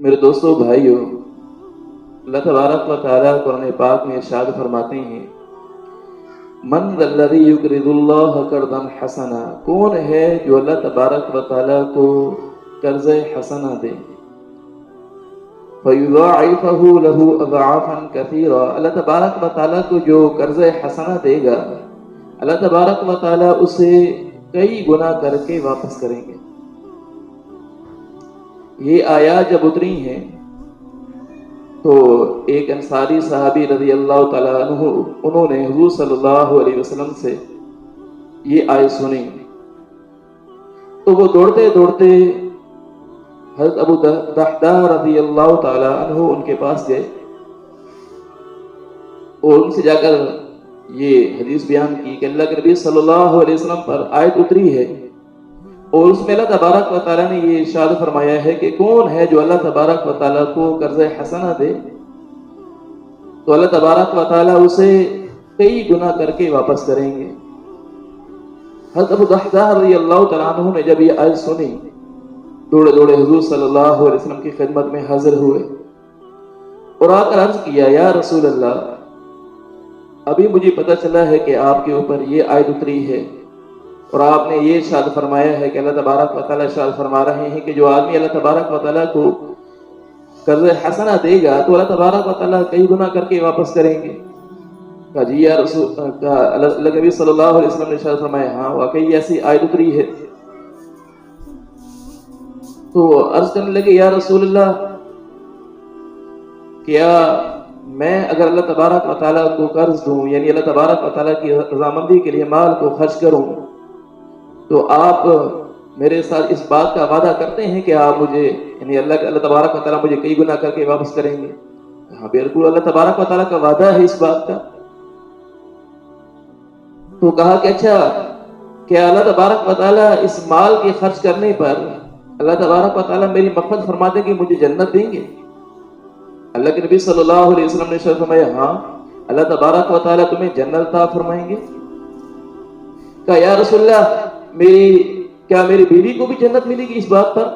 میرے دوستوں بھائیوں، اللہ تبارک و تعالیٰ قرآن پاک میں ارشاد فرماتے ہیں من ذا الذی یقرض اللہ قرضا حسنا، کون ہے جو اللہ تبارک و تعالیٰ کو قرض حسنا دے، فیضاعفہ لہ اضعافا کثیرا، اللہ تبارک و تعالیٰ کو جو قرض حسنا دے گا اللہ تبارک و تعالیٰ اسے کئی گنا کر کے واپس کریں گے۔ یہ آیات جب اتری ہیں تو ایک انصاری صحابی رضی اللہ تعالیٰ عنہ انہوں نے حضور صلی اللہ علیہ وسلم سے یہ آیت سنی تو وہ دوڑتے دوڑتے حضرت ابو دحداح رضی اللہ تعالیٰ عنہ ان کے پاس گئے اور ان سے جا کر یہ حدیث بیان کی کہ اللہ کے نبی صلی اللہ علیہ وسلم پر آیت اتری ہے اور اس میں اللہ تبارک و تعالیٰ نے یہ ارشاد فرمایا ہے کہ کون ہے جو اللہ تبارک و تعالیٰ کو قرض حسنہ دے تو اللہ تبارک و تعالیٰ اسے کئی گنا کر کے واپس کریں گے۔ حضرت ابو دحداح رضی اللہ تعالیٰ عنہ نے جب یہ آیت سنی دوڑے دوڑے حضور صلی اللہ علیہ وسلم کی خدمت میں حاضر ہوئے اور آ کر عرض کیا یا رسول اللہ، ابھی مجھے پتہ چلا ہے کہ آپ کے اوپر یہ آیت اتری ہے اور آپ نے یہ ارشاد فرمایا ہے کہ اللہ تبارک و تعالیٰ ارشاد فرما رہے ہیں کہ جو آدمی اللہ تبارک و تعالیٰ کو قرض حسنہ دے گا تو اللہ تبارک و تعالیٰ کئی گنا کر کے واپس کریں گے۔ کہا جی یا رسول اللہ کے نبی صلی اللہ علیہ وسلم نے ارشاد فرمایا ہاں واقعی ایسی آیت اتری ہے۔ تو عرض کرنے لگے یا رسول اللہ، کیا میں اگر اللہ تبارک و تعالیٰ کو قرض دوں یعنی اللہ تبارک و تعالیٰ کی رضامندی کے لیے مال کو خرچ کروں تو آپ میرے ساتھ اس بات کا وعدہ کرتے ہیں کہ آپ مجھے یعنی اللہ تبارک و تعالیٰ مجھے کئی گنا کر کے واپس کریں گے؟ ہاں بالکل اللہ تبارک و تعالیٰ کا وعدہ ہے اس بات کا۔ تو کہا کہ اچھا کیا اللہ تبارک و تعالیٰ اس مال کے خرچ کرنے پر اللہ تبارک و تعالیٰ میری مغفرت فرما دیں گے، مجھے جنت دیں گے؟ اللہ کے نبی صلی اللہ علیہ وسلم نے فرمایا ہاں اللہ تبارک و تعالیٰ تمہیں جنت عطا فرمائیں گے۔ کہا یا رسول اللہ، کیا میری بیوی کو بھی جنت ملے گی اس بات پر؟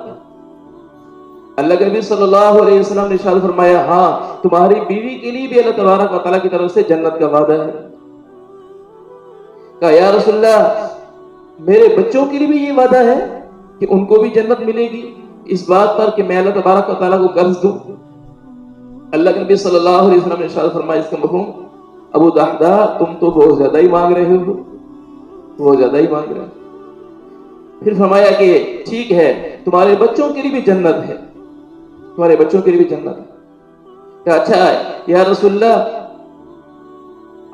اللہ کے نبی صلی اللہ علیہ وسلم نے ارشاد فرمایا ہاں تمہاری بیوی کے لیے بھی اللہ تبارک و تعالیٰ کی طرف سے جنت کا وعدہ ہے۔ کہا یا رسول اللہ، میرے بچوں کے لیے بھی یہ وعدہ ہے کہ ان کو بھی جنت ملے گی اس بات پر کہ میں اللہ تبارک و تعالیٰ کو قرض دوں؟ اللہ کے نبی صلی اللہ علیہ وسلم نے ارشاد فرمایا اس کا مفہوم ابو دحداح تم تو بہت زیادہ ہی مانگ رہے ہو، بہت زیادہ ہی مانگ رہے ہو۔ پھر فرمایا کہ ٹھیک ہے تمہارے بچوں کے لیے بھی جنت ہے، تمہارے بچوں کے لیے بھی جنت ہے۔ کہ اچھا یا رسول اللہ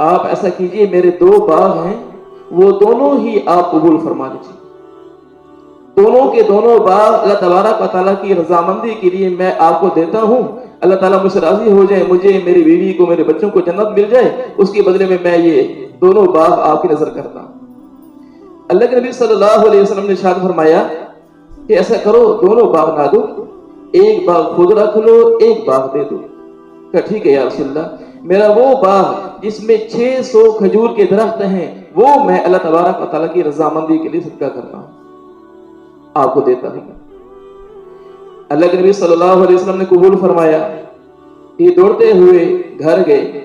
آپ ایسا کیجئے میرے 2 باغ ہیں وہ دونوں ہی آپ قبول فرما لیجیے، دونوں کے دونوں باغ اللہ تبارک و تعالیٰ کی رضامندی کے لیے میں آپ کو دیتا ہوں، اللہ تعالیٰ مجھ سے راضی ہو جائے، مجھے میری بیوی کو میرے بچوں کو جنت مل جائے، اس کے بدلے میں یہ دونوں باغ آپ کی نظر کرتا ہوں۔ اللہ کے نبی صلی اللہ علیہ وسلم نے ارشاد فرمایا کہ ایسا کرو دونوں باغ نہ دو، ایک باغ خود رکھ لو ایک باغ دے دو۔ کہ ٹھیک ہے یا رسول اللہ، میرا وہ باغ جس میں 600 کھجور کے درخت ہیں وہ میں اللہ تبارک و تعالیٰ کی رضامندی کے لیے صدقہ کرتا ہوں، آپ کو دیتا ہوں۔ اللہ کے نبی صلی اللہ علیہ وسلم نے قبول فرمایا۔ یہ دوڑتے ہوئے گھر گئے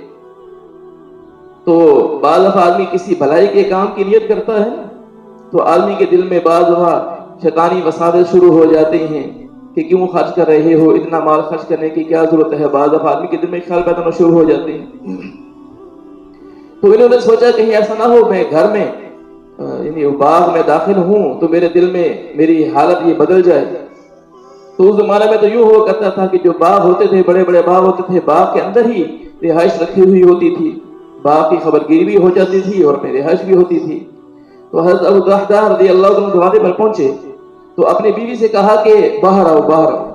تو بعض دفعہ آدمی کسی بھلائی کے کام کی نیت کرتا ہے تو آدمی کے دل میں بعض دفعہ شیطانی وساوس شروع ہو جاتے ہیں کہ کیوں خرچ کر رہے ہو، اتنا مال خرچ کرنے کی کیا ضرورت ہے، بعض دفعہ آدمی کے دل میں خیال پیدا ہونا شروع ہو جاتے ہیں۔ تو انہوں نے سوچا کہیں ایسا نہ ہو میں گھر میں یعنی باغ میں داخل ہوں تو میرے دل میں میری حالت یہ بدل جائے۔ تو اس زمانے میں تو یوں ہوا کرتا تھا کہ جو باغ ہوتے تھے بڑے بڑے باغ ہوتے تھے، باغ کے اندر ہی رہائش رکھی ہوئی ہوتی تھی، باغ کی خبرگیری بھی ہو جاتی تھی اور میں رہائش بھی ہوتی تھی۔ تو حضرت ابو دحداح رضی اللہ عنہ دروازے پر پہنچے تو اپنی بیوی سے کہا کہ باہر آؤ باہر آؤ۔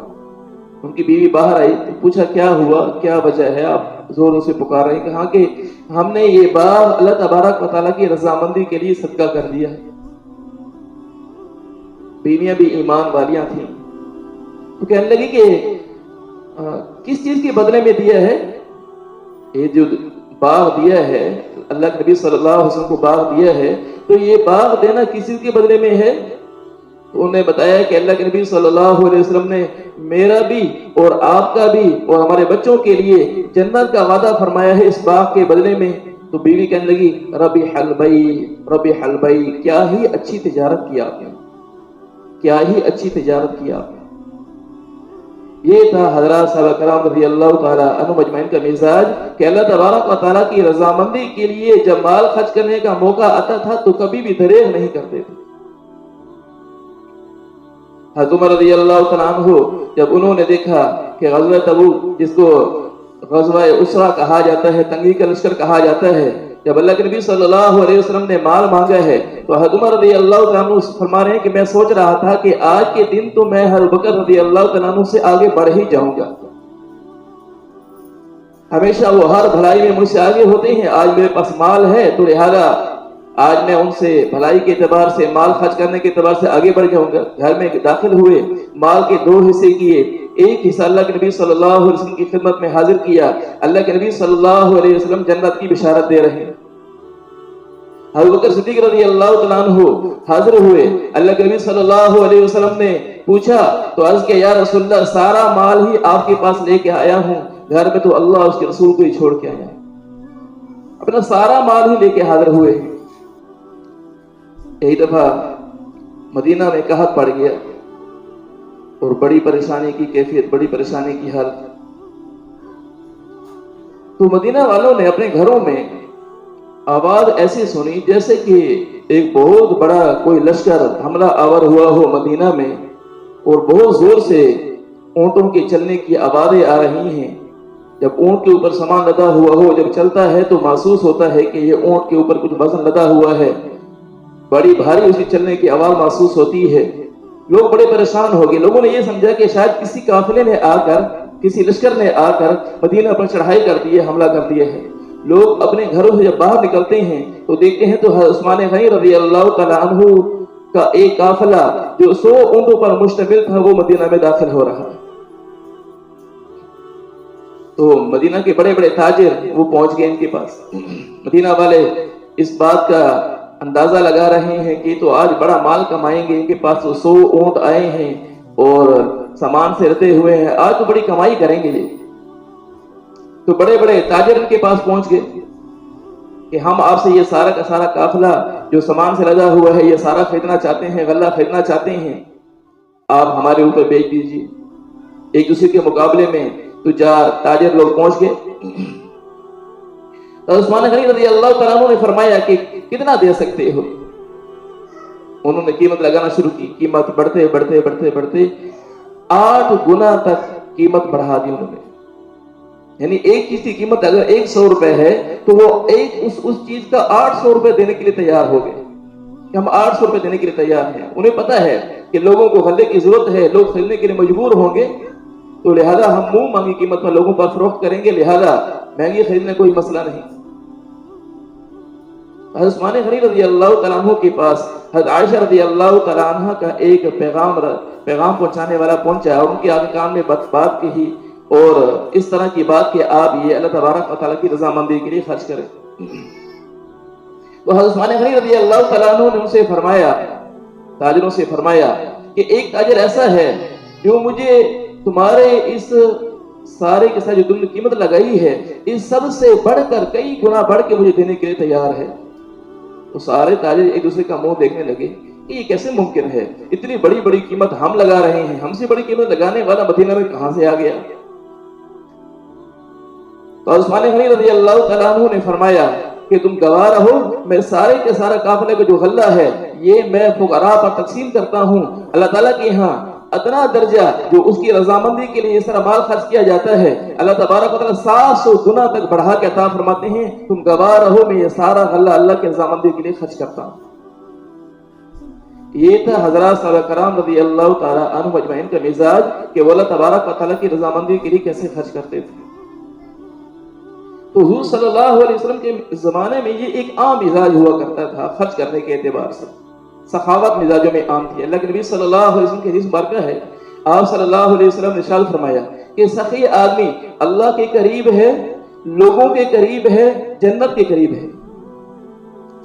ان کی بیوی باہر آئی تو پوچھا کیا ہوا، کیا وجہ ہے آپ زوروں سے پکار رہے ہیں؟ کہا کہ ہم نے یہ باغ اللہ تبارک و تعالیٰ کی رضامندی کے لیے صدقہ کر دیا ہے۔ بیویاں بھی ایمان والیاں تھیں تو کہنے لگی کہ کس چیز کے بدلے میں دیا ہے؟ یہ جو باغ دیا ہے اللہ کے نبی صلی اللہ علیہ وسلم کو باغ دیا ہے تو یہ باغ دینا کس چیز کے بدلے میں ہے؟ تو انہوں نے بتایا کہ اللہ کے نبی صلی اللہ علیہ وسلم نے میرا بھی اور آپ کا بھی اور ہمارے بچوں کے لیے جنت کا وعدہ فرمایا ہے اس باغ کے بدلے میں۔ تو بیوی کہنے لگی ربی حلبئی، ربی حلبئی، کیا ہی اچھی تجارت کی آپ نے، کیا ہی اچھی تجارت کی آپ نے۔ یہ تھا حضرات صحابہ کرام رضی اللہ تعالیٰ عنہ مجمعین کا مزاج کہ اللہ تبارک و تعالیٰ کی رضامندی کے لیے جب مال خرچ کرنے کا موقع آتا تھا تو کبھی بھی دریغ نہیں کرتے تھے۔ حضرت عمر رضی اللہ تعالیٰ عنہ جب انہوں نے دیکھا کہ غزوہ تبوک، جس کو غزوہ اسرا کہا جاتا ہے، تنگی کا لشکر کہا جاتا ہے، جب اللہ کے نبی صلی اللہ علیہ وسلم نے مال مانگا ہے تو حضرت عمر رضی اللہ تعالیٰ عنہ فرما رہے ہیں کہ میں سوچ رہا تھا کہ آج کے دن تو میں حضرت بکر رضی اللہ تعالیٰ عنہ سے آگے بڑھ ہی جاؤں گا۔ ہمیشہ وہ ہر بھلائی میں مجھ سے آگے ہوتے ہیں، آج میرے پاس مال ہے تو لہذا آج میں ان سے بھلائی کے اعتبار سے، مال خرچ کرنے کے اعتبار سے آگے بڑھ جاؤں گا۔ گھر میں داخل ہوئے، مال کے 2 حصے کیے، ایک حصہ اللہ کے نبی صلی اللہ علیہ وسلم کی خدمت میں حاضر کیا۔ اللہ کے نبی صلی اللہ علیہ وسلم جنت کی بشارت دے رہے ہیں۔ حضرت بکر صدیق رضی اللہ تعالیٰ عنہ حاضر ہوئے، اللہ کے نبی صلی اللہ علیہ وسلم نے پوچھا تو عرض کیا یا رسول اللہ سارا مال ہی آپ کے پاس لے کے آیا ہوں، گھر میں تو اللہ اور اس کے رسول کو ہی چھوڑ کے آیا، اپنا سارا مال ہی لے کے حاضر ہوئے۔ ایک دفعہ مدینہ میں قحط پڑ گیا اور بڑی پریشانی کی کیفیت، بڑی پریشانی کی حالت۔ تو مدینہ والوں نے اپنے گھروں میں آواز ایسی سنی جیسے کہ ایک بہت بڑا کوئی لشکر حملہ آور ہوا ہو مدینہ میں، اور بہت زور سے اونٹوں کے چلنے کی آوازیں آ رہی ہیں۔ جب اونٹ کے اوپر سامان لدا ہوا ہو، جب چلتا ہے تو محسوس ہوتا ہے کہ یہ اونٹ کے اوپر کچھ وزن لدا ہوا ہے، بڑی بھاری اسی چلنے کی آواز محسوس ہوتی ہے۔ لوگ بڑے پریشان ہو گئے، لوگوں نے یہ سمجھا کہ شاید کسی قافلے نے آ کر، کسی لشکر نے آ کر مدینہ پر چڑھائی کر دی ہے، حملہ کر دیا ہے۔ لوگ اپنے گھروں سے جب باہر نکلتے ہیں تو دیکھتے ہیں تو عثمان غنی رضی اللہ تعالیٰ عنہ کا ایک قافلہ جو 100 اونٹوں پر مشتمل تھا وہ مدینہ میں داخل ہو رہا ہے۔ تو مدینہ کے بڑے بڑے تاجر وہ پہنچ گئے ان کے پاس۔ مدینہ والے اس بات کا اندازہ لگا رہے ہیں کہ تو آج بڑا مال کمائیں گے، ان کے پاس 100 اونٹ آئے ہیں اور سامان سے رتے ہوئے ہیں، آج تو بڑی کمائی کریں گے یہ۔ تو بڑے بڑے تاجر ان کے پاس پہنچ گئے کہ ہم آپ سے یہ سارا کا سارا قافلہ جو سامان سے لدا ہوا ہے یہ سارا خریدنا چاہتے ہیں، غلہ خریدنا چاہتے ہیں، آپ ہمارے اوپر بیچ دیجیے۔ ایک دوسرے کے مقابلے میں تجار تاجر لوگ پہنچ گئے۔ تو عثمان غنی رضی اللہ تعالیٰ عنہ نے فرمایا کہ کتنا دے سکتے ہو؟ انہوں نے قیمت لگانا شروع کی، قیمت بڑھتے بڑھتے بڑھتے بڑھتے 8 گنا تک قیمت بڑھا دی انہوں نے۔ یعنی ایک چیز کی قیمت اگر 100 روپے ہے تو وہ اس چیز کا 800 روپے دینے کے لیے تیار ہو گئے کہ ہم 800 روپے دینے کے لیے تیار ہیں۔ انہیں پتا ہے کہ لوگوں کو غلے کی ضرورت ہے، لوگ خریدنے کے لیے مجبور ہوں گے، تو لہذا ہم منہ مانگی قیمت پر لوگوں پر فروخت کریں گے، لہذا مہنگی خریدنے کوئی مسئلہ نہیں۔ حضرت عثمان غنی رضی اللہ تعالیٰ عنہ کے پاس حضرت عائشہ رضی اللہ تعالیٰ عنہ کا ایک پیغام پہنچانے والا پہنچا اور ان کے آگے کان میں بات کہی اور اس طرح کی بات کہ آپ یہ اللہ تبارک و تعالیٰ کی رضامندی کے لیے خرچ کریں۔ تو حضرت عثمان غنی رضی اللہ تعالیٰ عنہ نے ان سے فرمایا، تاجروں سے فرمایا کہ ایک تاجر ایسا ہے جو مجھے تمہارے اس سارے کے ساتھ جو تم نے قیمت لگائی ہے اس سب سے بڑھ کر کئی گنا بڑھ کے مجھے دینے کے لیے تیار ہے۔ تو سارے تاجر ایک دوسرے کا منہ دیکھنے لگے کہ یہ کیسے ممکن ہے، اتنی بڑی بڑی قیمت ہم لگا رہے ہیں، ہم سے بڑی قیمت لگانے والا مدینہ میں کہاں سے آ گیا؟ تو عثمان غنی رضی اللہ تعالیٰ عنہ نے فرمایا کہ تم گواہ رہو، میں سارے کے سارا قافلے کا جو غلہ ہے یہ میں فقراء پر تقسیم کرتا ہوں۔ اللہ تعالیٰ کے یہاں ادنا درجہ جو اس کی رضامندی کے لیے اس طرح مال خرچ کیا جاتا ہے اللہ تبارک و تعالیٰ 700 گنا تک بڑھا کے عطا فرماتے ہیں۔ تم گواہ رہو میں یہ سارا غلہ اللہ کی رضامندی کے لیے خرچ کرتا ہوں۔ یہ تھا حضرات صحابہ کرام رضی اللہ تعالیٰ عنہ مجمعین کا مزاج کہ وہ اللہ تبارک و تعالیٰ کی رضامندی کے لیے کیسے خرچ کرتے تھے۔ تو حضور صلی اللہ علیہ وسلم کے زمانے میں یہ ایک عام مزاج ہوا کرتا تھا خرچ کرنے کے اعتبار سے، سخاوت مزاجوں میں عام تھی۔ اللہ کے نبی صلی اللہ علیہ وسلم کی حدیث مبارکہ ہے، آپ صلی اللہ علیہ وسلم نے ارشاد فرمایا کہ سخی آدمی اللہ کے قریب ہے، لوگوں کے قریب ہے، جنت کے قریب ہے۔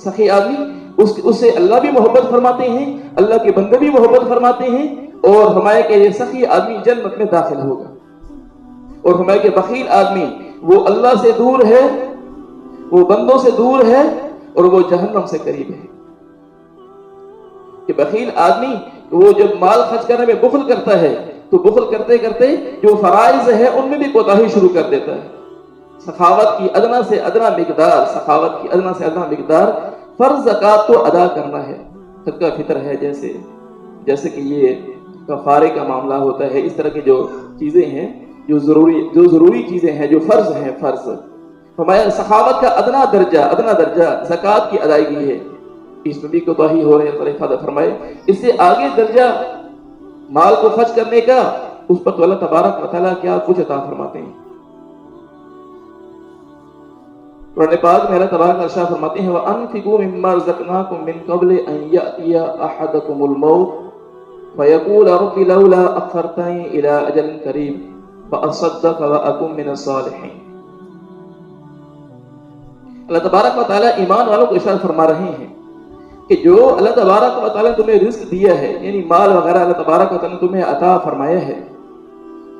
سخی آدمی اسے اللہ بھی محبت فرماتے ہیں، اللہ کے بندے بھی محبت فرماتے ہیں، اور فرمایا کہ یہ سخی آدمی جنت میں داخل ہوگا، اور فرمایا کہ بخیل آدمی وہ اللہ سے دور ہے، وہ بندوں سے دور ہے، اور وہ جہنم سے قریب ہے۔ کہ بخیل آدمی وہ جب مال خرچ کرنے میں بخل کرتا ہے تو بخل کرتے کرتے جو فرائض ہے ان میں بھی کوتاہی شروع کر دیتا ہے۔ سخاوت کی ادنا سے ادنا مقدار، سخاوت کی ادنا سے ادنا مقدار فرض زکوٰۃ کو ادا کرنا ہے۔ صدقہ فطر ہے، جیسے کہ یہ کفارے کا معاملہ ہوتا ہے، اس طرح کی جو چیزیں ہیں جو ضروری چیزیں ہیں، جو فرض ہیں، فرض فرمایا سخاوت کا ادنا درجہ زکوٰۃ کی ادائیگی ہے، اس میں بھی کوتاہی ہو رہے ہیں۔ فرمائے اس سے آگے درجہ مال کو خرچ کرنے کا، اس پر تو اللہ تبارک و تعالیٰ کیا کچھ عطا فرماتے ہیں۔ قرآن پاک میں اللہ تبارک و تعالیٰ فرماتے ہیں وَأَنفِقُوا مِمَّا رَزَقْنَاكُم مِّن قَبْلِ أَن يَأْتِيَ أَحَدَكُمُ الْمَوْتُ فَيَقُولَ رَبِّ لَوْلَا أَخَّرْتَنِي إِلَىٰ أَجَلٍ قَرِيبٍ فَأَصَّدَّقَ وَأَكُن مِّنَ الصَّالِحِينَ۔ اللہ تبارک و تعالیٰ ایمان والوں کو ارشاد فرما رہے ہیں کہ جو اللہ تبارک و تعالیٰ نے تمہیں رزق دیا ہے، یعنی مال وغیرہ اللہ تبارک و تعالیٰ نے تمہیں عطا فرمایا ہے،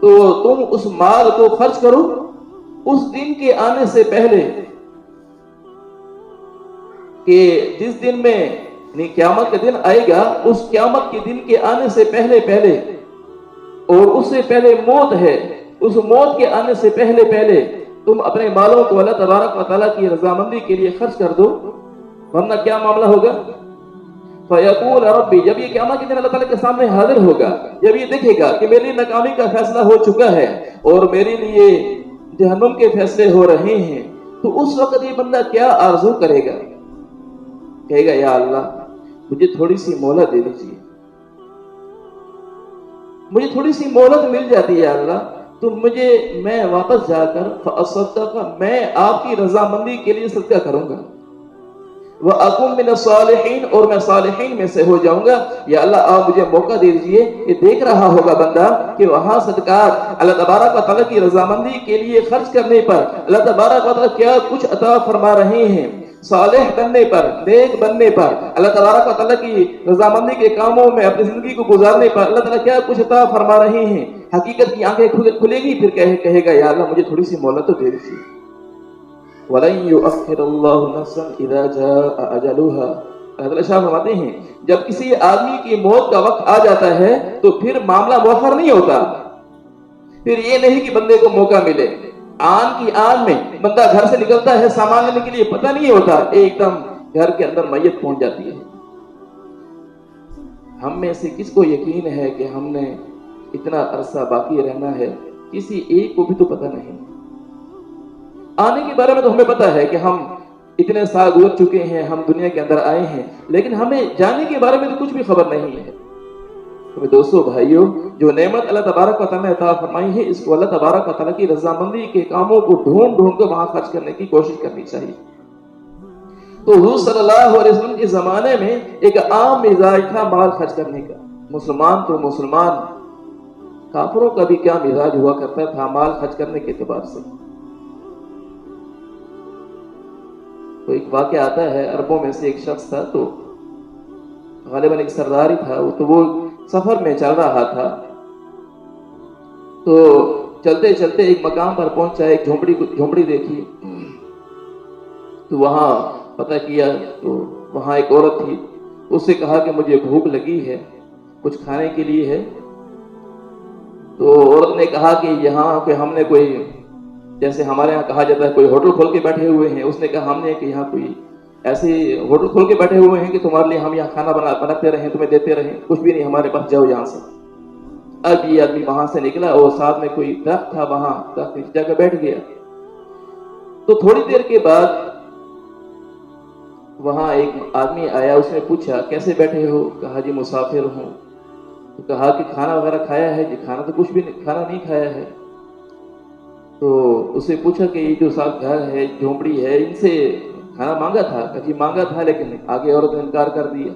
تو تم اس مال کو خرچ کرو اس دن کے آنے سے پہلے، کہ جس دن میں یعنی قیامت کا دن آئے گا، اس قیامت کے دن کے آنے سے پہلے اور اس سے پہلے موت ہے، اس موت کے آنے سے پہلے تم اپنے مالوں کو اللہ تبارک و تعالیٰ کی رضامندی کے لیے خرچ کر دو، ورنہ کیا معاملہ ہوگا؟ فَيَقُولَ رَبِّ، جب یہ قیامت کے دن اللہ تعالیٰ کے سامنے حاضر ہوگا، جب یہ دیکھے گا کہ میری ناکامی کا فیصلہ ہو چکا ہے اور میرے لیے جہنم کے فیصلے ہو رہے ہیں، تو اس وقت یہ بندہ کیا آرزو کرے گا؟ کہے گا یا اللہ مجھے تھوڑی سی مہلت دے دیجیے، مجھے تھوڑی سی مہلت مل جاتی ہے یا اللہ تو میں واپس جا کر فَأَصَّدَّقَ، میں آپ کی رضامندی کے لیے صدقہ کروں گا، وَأَكُن مِّنَ الصَّالِحِينَ، اور میں صالحین میں سے ہو جاؤں گا۔ یا اللہ آپ مجھے موقع دے دیجئے کہ دیکھ رہا ہوگا بندہ کہ وہاں صدقات اللہ تبارک و تعالیٰ کی رضامندی کے لیے خرچ کرنے پر اللہ تبارک و تعالیٰ کیا کچھ عطا فرما رہے ہیں، صالح بننے پر، نیک بننے پر، اللہ تبارک و تعالیٰ کی رضامندی کے کاموں میں اپنی زندگی کو گزارنے پر اللہ تعالیٰ کیا کچھ عطا فرما رہے ہیں۔ حقیقت کی آنکھیں کھلے گی، پھر کہے گا یا اللہ مجھے تھوڑی سی مہلت تو دے دیجیے۔ وَلَن يُؤَخِّرَ اللَّهُ نَفْسًا إِذَا جَاءَ أَجَلُهَا، اللہ شاہ فرماتے ہیں جب کسی آدمی کی موت کا وقت آ جاتا ہے تو پھر معاملہ مؤخر نہیں ہوتا، پھر یہ نہیں کہ بندے کو موقع ملے، آن کی آن میں بندہ گھر سے نکلتا ہے سامان لینے کے لیے، پتہ نہیں ہوتا ایک دم گھر کے اندر میت پہنچ جاتی ہے۔ ہم میں سے کس کو یقین ہے کہ ہم نے اتنا عرصہ باقی رہنا ہے؟ کسی ایک کو بھی تو پتہ نہیں۔ آنے کے بارے میں تو ہمیں پتہ ہے کہ ہم اتنے سال گزر چکے ہیں، ہم دنیا کے اندر آئے ہیں، لیکن ہمیں جانے کے بارے میں تو کچھ بھی خبر نہیں ہے۔ تو دوستو بھائیو، جو نعمت اللہ تبارک و تعالیٰ نے عطا فرمائی ہے، اس کو اللہ تبارک و تعالیٰ کی رضامندی کے کاموں کو ڈھونڈ کر وہاں خرچ کرنے کی کوشش کرنی چاہیے۔ تو حضور صلی اللہ علیہ وسلم کے زمانے میں ایک عام مزاج تھا مال خرچ کرنے کا۔ مسلمان تو مسلمان، کافروں کا بھی کیا مزاج ہوا کرتا تھا مال خرچ کرنے کے اعتبار سے۔ تو ایک واقعہ آتا ہے، عربوں میں سے ایک شخص تھا، تو غالباً ایک سرداری تھا، تو وہ سفر میں چل رہا تھا، تو چلتے چلتے ایک مقام پر پہنچا، ایک جھونپڑی دیکھی، تو وہاں پتہ کیا تو وہاں ایک عورت تھی، اس سے کہا کہ مجھے بھوک لگی ہے، کچھ کھانے کے لیے ہے؟ تو عورت نے کہا کہ یہاں کہ ہم نے کوئی، جیسے ہمارے یہاں کہا جاتا ہے کوئی ہوٹل کھول کے بیٹھے ہوئے ہیں، اس نے کہا ہم نے کہ یہاں کوئی ایسے ہوٹل کھول کے بیٹھے ہوئے ہیں کہ تمہارے لیے ہم یہاں کھانا بناتے رہیں، تمہیں دیتے رہیں، کچھ بھی نہیں ہمارے پاس، جاؤ یہاں سے۔ اب یہ آدمی وہاں سے نکلا اور ساتھ میں کوئی درخت تھا، وہاں درخت نیچے جا کر بیٹھ گیا۔ تو تھوڑی دیر کے بعد وہاں ایک آدمی آیا، اس نے پوچھا کیسے بیٹھے ہو؟ کہا جی مسافر ہوں۔ تو کہا کہ کھانا وغیرہ کھایا ہے؟ جی کھانا تو کچھ بھی کھانا نہیں کھایا ہے۔ تو اس سے پوچھا کہ یہ جو ساتھ گھر ہے، جھونپڑی ہے، ان سے کھانا مانگا تھا؟ کہا جی مانگا تھا، لیکن آگے عورت نے انکار کر دیا۔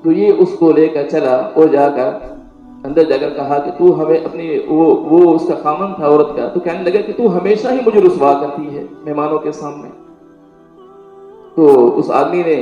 تو یہ اس کو لے کر چلا اور جا کر اندر جا کر کہا کہ تو ہمیں اپنی وہ اس کا خامن تھا عورت کا، تو کہنے لگا کہ تو ہمیشہ ہی مجھے رسوا کرتی ہے مہمانوں کے سامنے۔ تو اس آدمی نے